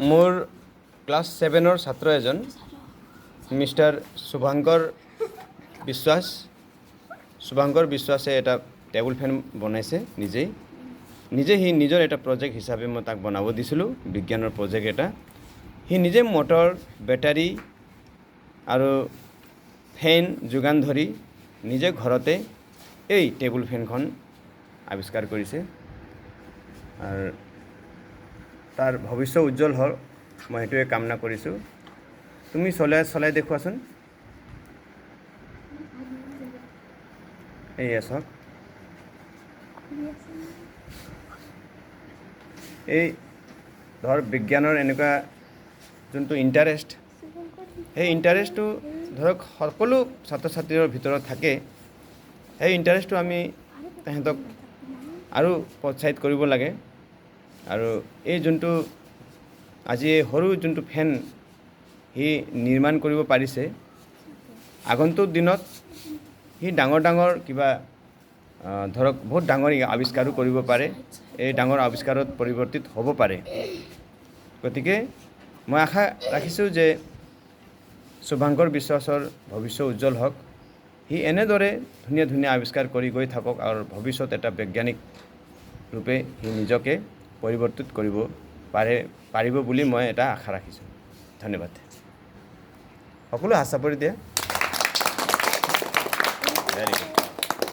মোৰ ক্লাছ 7ৰ ছাত্ৰ এজন মিষ্টাৰ শুভাংকৰ বিশ্বাসে এটা টেবুল ফেন বনাইছে নিজে সি নিজৰ এটা প্ৰজেক্ট হিচাপে মই তাক বনাব দিছিলোঁ বিজ্ঞানৰ প্ৰজেক্ট এটা সি নিজে মটৰ বেটাৰী আৰু ফেন যোগান ধৰি নিজে ঘৰতে এই টেবুল ফেনখন আৱিষ্কাৰ কৰিছে আৰু তাৰ ভৱিষ্যত উজ্জ্বল হ'ল মই সেইটোৱে কামনা কৰিছোঁ তুমি চলাই দেখুৱাচোন এই চাওক এই ধৰ বিজ্ঞানৰ এনেকুৱা যোনটো ইণ্টাৰেষ্ট সেই ইণ্টাৰেষ্টটো ধৰক সকলো ছাত্ৰ ছাত্ৰীৰ ভিতৰত থাকে সেই ইণ্টাৰেষ্টটো আমি তাহাঁতক আৰু প্ৰোৎসাহিত কৰিব লাগে আৰু এই যোনটো আজি সৰু যোনটো ফেন সি নিৰ্মাণ কৰিব পাৰিছে আগন্তুক দিনত সি ডাঙৰ কিবা ধৰক বহুত ডাঙৰ আৱিষ্কাৰো কৰিব পাৰে এই ডাঙৰ আৱিষ্কাৰত পৰিৱৰ্তিত হ'ব পাৰে গতিকে মই আশা ৰাখিছোঁ যে শুভাংকৰ বিশ্বাসৰ ভৱিষ্যত উজ্জ্বল হওক সি এনেদৰে ধুনীয়া আৱিষ্কাৰ কৰি গৈ থাকক আৰু ভৱিষ্যত এটা বৈজ্ঞানিক ৰূপে সি নিজকে পৰিৱৰ্তিত কৰিব পাৰিব বুলি মই এটা আশা ৰাখিছোঁ ধন্যবাদ সকলো হাত চাপৰি দিয়া ভেৰি গুড